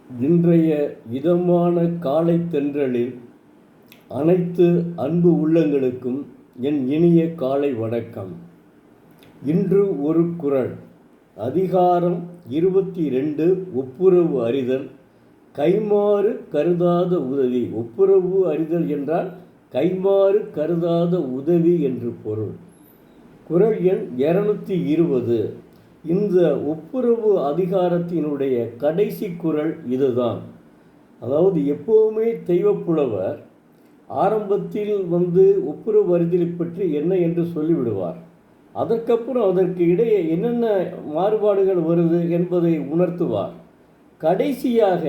இன்றைய இதமான காலை தென்றலில் அனைத்து அன்பு உள்ளங்களுக்கும் என் இனிய காலை வணக்கம். இன்று ஒரு குறள். அதிகாரம் 22, ஒப்புரவு அறிதல். கைமாறு கருதாத உதவி. ஒப்புரவு அறிதல் என்றால் கைமாறு கருதாத உதவி என்று பொருள். குறள் எண் 220. இந்த ஒப்புரவு அதிகாரத்தினுடைய கடைசி குறள் இதுதான். அதாவது எப்போவுமே தெய்வப்புலவர் ஆரம்பத்தில் ஒப்புரவு அறிதலை பற்றி என்ன என்று சொல்லிவிடுவார். அதற்கப்புறம் அதற்கு இடையே என்னென்ன மாறுபாடுகள் வருது என்பதை உணர்த்துவார். கடைசியாக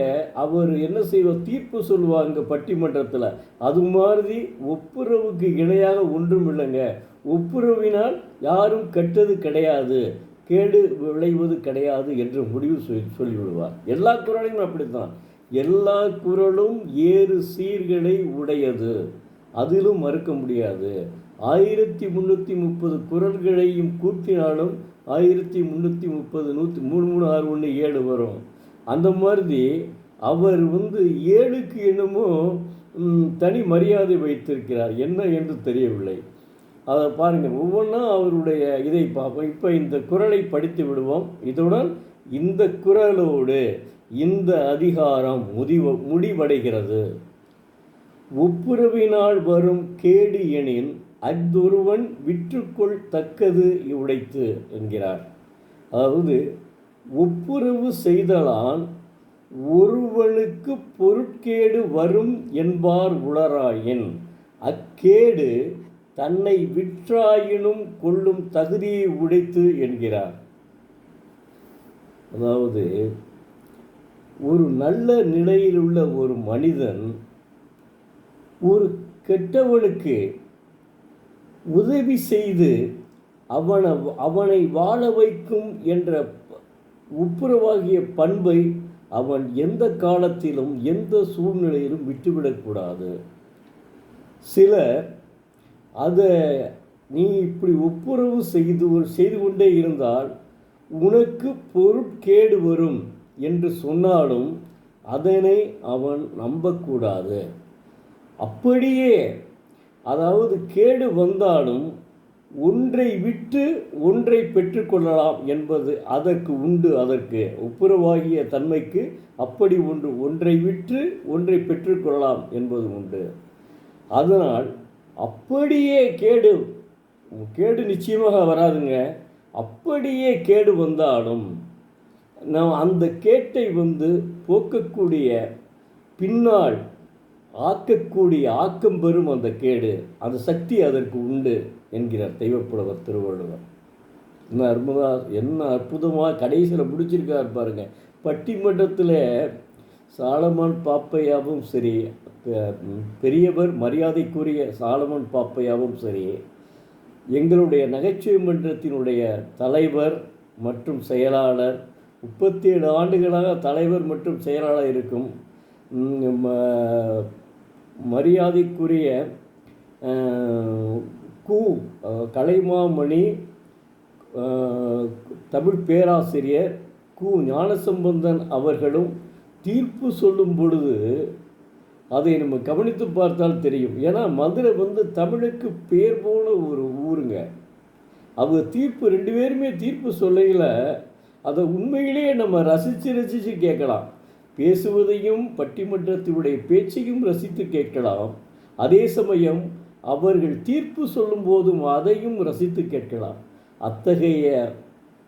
அவர் என்ன செய்வார், தீர்ப்பு சொல்லுவாங்க பட்டிமன்றத்தில். அது மாதிரி ஒப்புரவுக்கு இணையாக ஒன்றும் இல்லைங்க, ஒப்புரவினால் யாரும் கெட்டது கிடையாது, கேடு விளைவது கிடையாது என்று முடிவு சொல்லிவிடுவார். எல்லா குறளையும் அப்படித்தான். எல்லா குறளும் ஏறு சீர்களை உடையது, அதிலும் மறுக்க முடியாது. 1330 குறள்களையும் கூட்டினாலும் 1330 13617 வரும். அந்த மாதிரி அவர் 7க்கு என்னமோ தனி மரியாதை வைத்திருக்கிறார். என்ன என்று தெரியவில்லை. அதை பாருங்கள், ஒவ்வொன்றா அவருடைய இதை பார்ப்போம். இப்போ இந்த குறளை படித்து விடுவோம். இதுடன் இந்த குறளோடு இந்த அதிகாரம் முடிவடைகிறது. ஒப்புரவினால் வரும் கேடு எனின் அஃதொருவன் விற்றுக்கொள் தக்கது உடைத்து என்கிறார். அதாவது ஒப்புரவு செய்தலான் ஒருவனுக்கு பொருட்கேடு வரும் என்பார் உளராயின் அக்கேடு தன்னை விற்றாயினும் கொள்ளும் தகுதியை உடைத்து என்கிறார். அதாவது ஒரு நல்ல நிலையில் உள்ள ஒரு மனிதன் ஒரு கெட்டவனுக்கு உதவி செய்து அவனை வாழ வைக்கும் என்ற ஒப்புரவாகிய பண்பை அவன் எந்த காலத்திலும் எந்த சூழ்நிலையிலும் விட்டுவிடக்கூடாது. சிலர் அதை நீ இப்படி ஒப்புரவு செய்து கொண்டே இருந்தால் உனக்கு பொருட்கேடு வரும் என்று சொன்னாலும் அதனை அவன் நம்பக்கூடாது. அப்படியே அதாவது கேடு வந்தாலும் ஒன்றை விட்டு ஒன்றை பெற்றுக்கொள்ளலாம் என்பது அதற்கு உண்டு. அதற்கு ஒப்புரவாகிய தன்மைக்கு அப்படி ஒன்றை விட்டு ஒன்றை பெற்றுக்கொள்ளலாம் என்பது உண்டு. அதனால் அப்படியே கேடு நிச்சயமாக வராதுங்க. அப்படியே கேடு வந்தாலும் நாம் அந்த கேட்டை போக்கக்கூடிய பின்னால் ஆக்கக்கூடிய ஆக்கம் பெறும் அந்த கேடு, அந்த சக்தி அதற்கு உண்டு என்கிறார் தெய்வப்புலவர் திருவள்ளுவர். என்ன அற்புதமாக கடைசியில் முடிச்சிருக்கார் பாருங்க. பட்டிமன்றத்தில் சாலமன் பாப்பையாவும் சரி, பெரியவர் மரியாதைக்குரிய சாலமன் பாப்பையாவும் சரி, எங்களுடைய நகைச்சுவை மன்றத்தினுடைய தலைவர் மற்றும் செயலாளர், 37 ஆண்டுகளாக தலைவர் மற்றும் செயலாளர் இருக்கும் மரியாதைக்குரிய கலைமாமணி தமிழ் பேராசிரியர் ஞானசம்பந்தன் அவர்களும் தீர்ப்பு சொல்லும் பொழுது அதை நம்ம கவனித்து பார்த்தால் தெரியும். ஏன்னா மதுரை தமிழுக்கு பேர் போன ஒரு ஊருங்க. அவங்க தீர்ப்பு 2 பேருமே தீர்ப்பு சொல்லையில் அதை உண்மையிலேயே நம்ம ரசித்து கேட்கலாம். பேசுவதையும் பட்டிமன்றத்தினுடைய பேச்சையும் ரசித்து கேட்கலாம். அதே சமயம் அவர்கள் தீர்ப்பு சொல்லும் போதும் அதையும் ரசித்து கேட்கலாம். அத்தகைய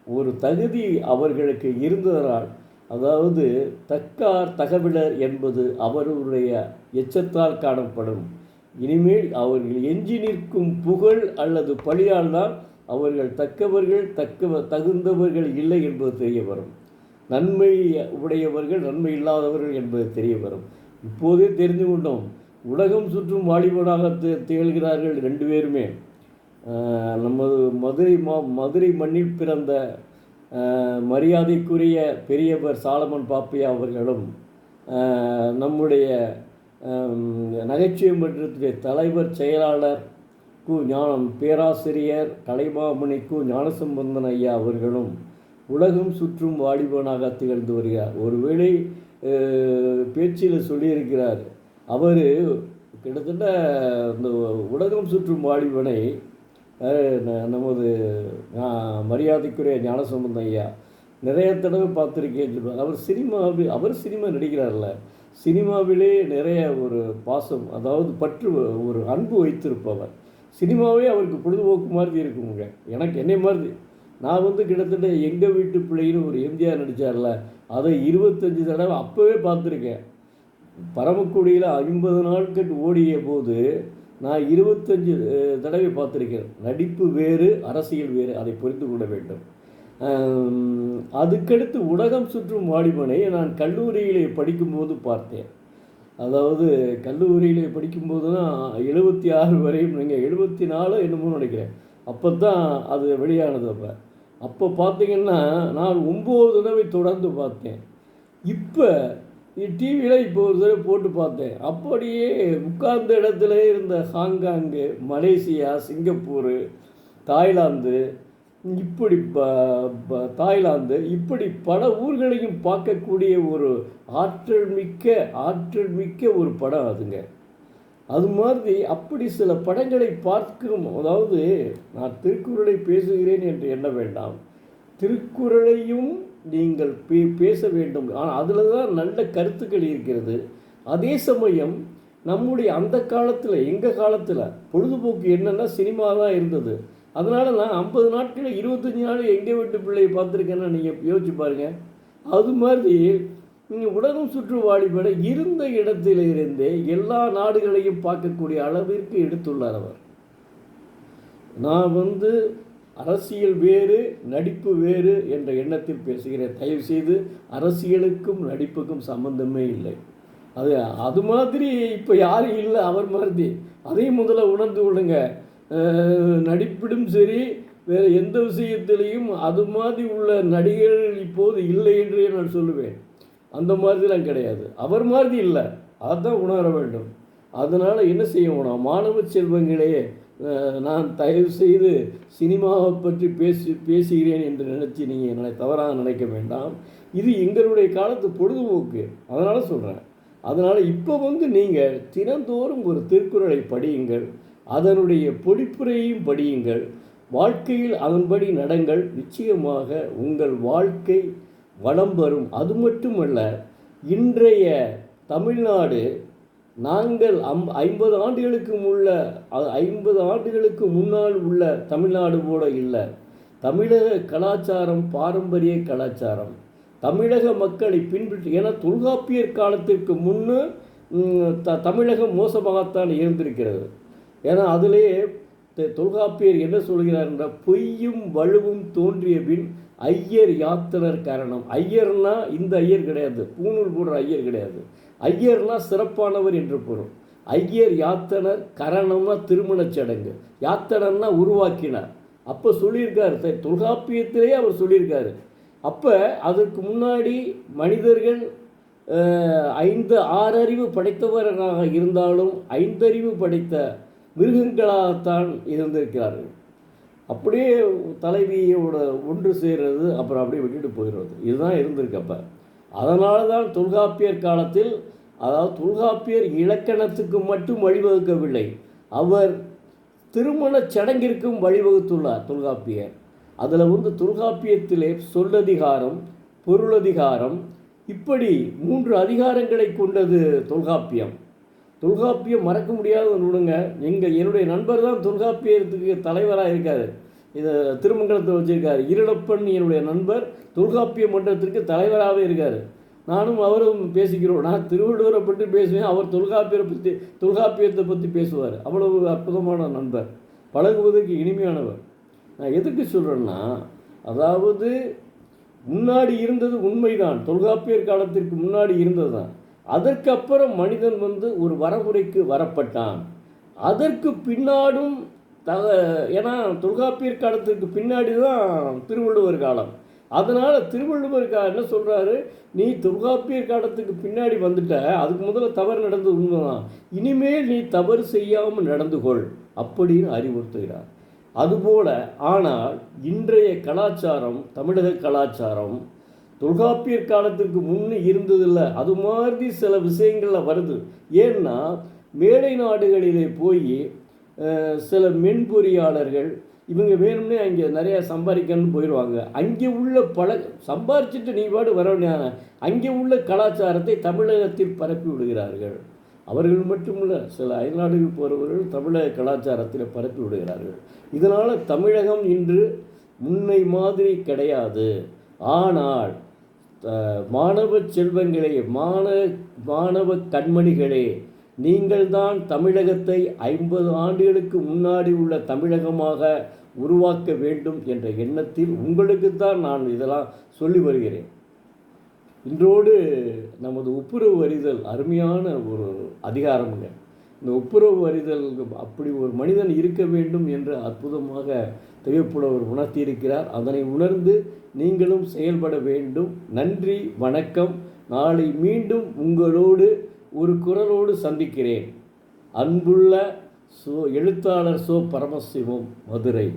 ஒரு தகுதி அவர்களுக்கு இருந்ததனால், அதாவது தக்கார் தகவலர் என்பது அவர்களுடைய எச்சத்தால் காணப்படும். இனிமேல் அவர்கள் எஞ்சி நிற்கும் புகழ் அல்லது பழியால் தான் அவர்கள் தக்கவர்கள் தகுந்தவர்கள் இல்லை என்பது தெரிய வரும். நன்மை உடையவர்கள் நன்மை இல்லாதவர்கள் என்பது தெரிய வரும். இப்போதே தெரிந்து கொண்டோம். உலகம் சுற்றும் வாலிபனாக திகழ்கிறார்கள் 2 பேருமே. நமது மதுரை மண்ணில் பிறந்த மரியாதைக்குரிய பெரியவர் சாலமன் பாப்பையா அவர்களும், நம்முடைய நகைச்சுவை மன்றத்துடைய தலைவர் செயலாளர் பேராசிரியர் கலைமாமணி ஞானசம்பந்தன் ஐயா அவர்களும் உலகம் சுற்றும் வாலிபனாக திகழ்ந்து வருகிறார். ஒருவேளை பேச்சில் சொல்லியிருக்கிறார். அவர் கிட்டத்தட்ட இந்த உலகம் சுற்றும் வாலிபனை நமது மரியாதைக்குரிய ஞானசம்பந்தம் ஐயா நிறைய தடவை பார்த்துருக்கேன்னு சொல்லுவார். அவர் சினிமா நடிக்கிறார்ல, சினிமாவிலே நிறைய ஒரு பாசம், அதாவது பற்று, ஒரு அன்பு வைத்திருப்பவர். சினிமாவே அவருக்கு பொழுதுபோக்கு மாதிரி இருக்குங்க. எனக்கு என்னை மாதிரி நான் கிட்டத்தட்ட எங்கள் வீட்டு பிள்ளைன்னு ஒரு எம்ஜிஆர் நடித்தார்ல, அதை 25 தடவை அப்போவே பார்த்துருக்கேன். பரமக்குடியில் 50 நாட்கள் ஓடிய போது நான் 25 தடவை பார்த்துருக்கேன். நடிப்பு வேறு, அரசியல் வேறு, அதை புரிந்து கொள்ள வேண்டும். அதுக்கடுத்து உலகம் சுற்றும் வாலிபனை நான் கல்லூரியிலே படிக்கும்போது பார்த்தேன். அதாவது கல்லூரியிலே படிக்கும்போது தான் 76 வரையும், நீங்கள் 74 என்னமோ நினைக்கிறேன், அப்போ தான் அது வெளியானது. அப்போ பார்த்தீங்கன்னா நான் 9 தடவை தொடர்ந்து பார்த்தேன். இப்போ டிவியில் இப்போ ஒரு தடவை போட்டு பார்த்தேன். அப்படியே உட்கார்ந்த இடத்துல இருந்த ஹாங்காங்கு, மலேசியா, சிங்கப்பூர், தாய்லாந்து, இப்படி பல ஊர்களையும் பார்க்கக்கூடிய ஒரு ஆற்றல் மிக்க ஒரு படம் அதுங்க. அது மாதிரி அப்படி சில படங்களை பார்க்கும். அதாவது நான் திருக்குறளை பேசுகிறேன் என்று எண்ண வேண்டாம், திருக்குறளையும் நீங்கள் பேச வேண்டும். ஆனால் அதில் தான் நல்ல கருத்துக்கள் இருக்கிறது. அதே சமயம் நம்முடைய அந்த காலத்தில், எங்கள் காலத்தில் பொழுதுபோக்கு என்னென்னா சினிமா தான் இருந்தது. அதனால் நான் 50 நாட்களில் 25 நாள் எங்கள் வீட்டு பிள்ளையை பார்த்துருக்கேன்னா நீங்கள் யோசிச்சு பாருங்கள். அது மாதிரி நீங்கள் உலகம் சுற்று வாலிபனை இருந்த இடத்தில இருந்தே எல்லா நாடுகளையும் பார்க்கக்கூடிய அளவிற்கு எடுத்துள்ளார் அவர். நான் அரசியல் வேறு, நடிப்பு வேறு என்ற எண்ணத்தில் பேசுகிறேன். தயவுசெய்து அரசியலுக்கும் நடிப்புக்கும் சம்பந்தமே இல்லை. அது மாதிரி இப்போ யாரும் இல்லை அவர் மாதிரி. அதையும் முதல்ல உணர்ந்து கொள்ளுங்க. நடிப்பிடும் சரி, வேறு எந்த விஷயத்திலையும் அது மாதிரி உள்ள நடிகர்கள் இப்போது இல்லை என்றே நான் சொல்லுவேன். அந்த மாதிரிலாம் கிடையாது, அவர் மாதிரி இல்லை, அதுதான் உணர வேண்டும். அதனால் என்ன செய்யணும், மாணவ செல்வங்களே, நான் தயவு செய்து சினிமாவை பற்றி பேசுகிறேன் என்று நினச்சி நீங்கள் என்னை தவறாக நினைக்க வேண்டாம். இது எங்களுடைய காலத்து பொழுதுபோக்கு, அதனால் சொல்கிறேன். அதனால் இப்போ நீங்கள் தினந்தோறும் ஒரு திருக்குறளை படியுங்கள், அதனுடைய பொழிப்புரையும் படியுங்கள், வாழ்க்கையில் அதன்படி நடங்கள். நிச்சயமாக உங்கள் வாழ்க்கை வளம் வரும். அது மட்டுமல்ல, இன்றைய தமிழ்நாடு நாங்கள் 50 ஆண்டுகளுக்கு முன்னால் உள்ள தமிழ்நாடு போல இல்லை. தமிழக கலாச்சாரம் பாரம்பரிய கலாச்சாரம், தமிழக மக்களை பின்பற்றி. ஏன்னா தொல்காப்பியர் காலத்திற்கு முன்னு தமிழகம் மோசமாகத்தான் இருந்திருக்கிறது. ஏன்னா அதிலே தொல்காப்பியர் என்ன சொல்கிறார் என்றால், பொய்யும் வலுவும் தோன்றிய பின் ஐயர் யாத்தனர் காரணம். ஐயர்னா இந்த ஐயர் கிடையாது, பூணூல் போடுற ஐயர் கிடையாது. ஐயர்னா சிறப்பானவர் என்று பொருள். ஐயர் யாத்தனர், கரணம்னா திருமணச் சடங்கு, யாத்தனர்னா உருவாக்கினார். அப்போ சொல்லியிருக்கார், தொல்காப்பியத்திலே அவர் சொல்லியிருக்காரு. அப்போ அதற்கு முன்னாடி மனிதர்கள் 5-6 அறிவு படைத்தவராக இருந்தாலும் 5 அறிவு படைத்த மிருகங்களாகத்தான் இருந்திருக்கிறார்கள். அப்படியே தலைவியோட ஒன்று சேர்றது, அப்புறம் அப்படியே விட்டுட்டு போயிடுறது, இதுதான் இருந்திருக்கு. அப்போ அதனால தான் தொல்காப்பியர் காலத்தில், அதாவது தொல்காப்பியர் இலக்கணத்துக்கு மட்டும் வழிவகுக்கவில்லை, அவர் திருமண சடங்கிற்கும் வழிவகுத்துள்ளார் தொல்காப்பியர். அதில் தொல்காப்பியத்திலே சொல்லதிகாரம், பொருளதிகாரம், இப்படி 3 அதிகாரங்களை கொண்டது தொல்காப்பியம். தொல்காப்பியம் மறக்க முடியாத நூலுங்க. என்னுடைய நண்பர் தான் தொல்காப்பியத்துக்கு தலைவராக இருக்கார், இதை திருமங்கலத்தில் வச்சுருக்கார். ஈரலப்பன் என்னுடைய நண்பர் தொல்காப்பிய மன்றத்திற்கு தலைவராகவே இருக்கார். நானும் அவரும் பேசிக்கிறோம். நான் திருவள்ளுவரை பற்றி பேசுவேன், அவர் தொல்காப்பியத்தை பற்றி பேசுவார். அவ்வளவு அற்புதமான நண்பர், பழகுவதற்கு இனிமையானவர். நான் எதுக்கு சொல்கிறேன்னா, அதாவது முன்னாடி இருந்தது உண்மைதான், தொல்காப்பியர் காலத்திற்கு முன்னாடி இருந்தது தான். அதற்கு அப்புறம் மனிதன் ஒரு வரமுறைக்கு வரப்பட்டான். அதற்கு பின்னாடும் ஏன்னா தொல்காப்பியர் காலத்திற்கு பின்னாடி தான் திருவள்ளுவர் காலம். அதனால் திருவள்ளுவர் என்ன சொல்கிறாரு, நீ தொல்காப்பியர் காலத்துக்கு பின்னாடி வந்துட்ட, அதுக்கு முதல்ல தவறு நடந்தது உண்மைதான், இனிமேல் நீ தவறு செய்யாமல் நடந்து கொள் அப்படின்னு அறிவுறுத்துகிறார். அதுபோல ஆனால் இன்றைய கலாச்சாரம், தமிழக கலாச்சாரம் தொல்காப்பியர் காலத்திற்கு முன்னே இருந்ததில்லை. அது மாதிரி சில விஷயங்களில் வருது. ஏன்னா மேலை நாடுகளிலே போய் சில மென்பொறியாளர்கள் இவங்க வேணும்னே அங்கே நிறையா சம்பாதிக்கணும்னு போயிடுவாங்க. அங்கே உள்ள சம்பாரிச்சுட்டு நீ பாடு வர வேண்டிய அங்கே உள்ள கலாச்சாரத்தை தமிழகத்தில் பரப்பி விடுகிறார்கள். அவர்கள் மட்டுமில்லை, சில அயல்நாடுகள் போகிறவர்கள் தமிழக கலாச்சாரத்தில் பரப்பி விடுகிறார்கள். இதனால் தமிழகம் இன்று முன்னை மாதிரி கிடையாது. ஆனால் மாணவ செல்வங்களே, மாணவ கண்மணிகளே, நீங்கள்தான் தமிழகத்தை 50 ஆண்டுகளுக்கு முன்னாடி உள்ள தமிழகமாக உருவாக்க வேண்டும் என்ற எண்ணத்தில் உங்களுக்குத்தான் நான் இதெல்லாம் சொல்லி வருகிறேன். இன்றோடு நமது ஒப்புரவு அறிதல் அருமையான ஒரு அதிகாரமுங்க. இந்த ஒப்புரவு அறிதல் அப்படி ஒரு மனிதன் இருக்க வேண்டும் என்று அற்புதமாக தெய்வப்புலவர் உணர்த்தியிருக்கிறார். அதனை உணர்ந்து நீங்களும் செயல்பட வேண்டும். நன்றி, வணக்கம். நாளை மீண்டும் உங்களோடு ஒரு குரலோடு சந்திக்கிறேன். அன்புள்ள எழுத்தாளர் சோ. பரமசிவம், மதுரை.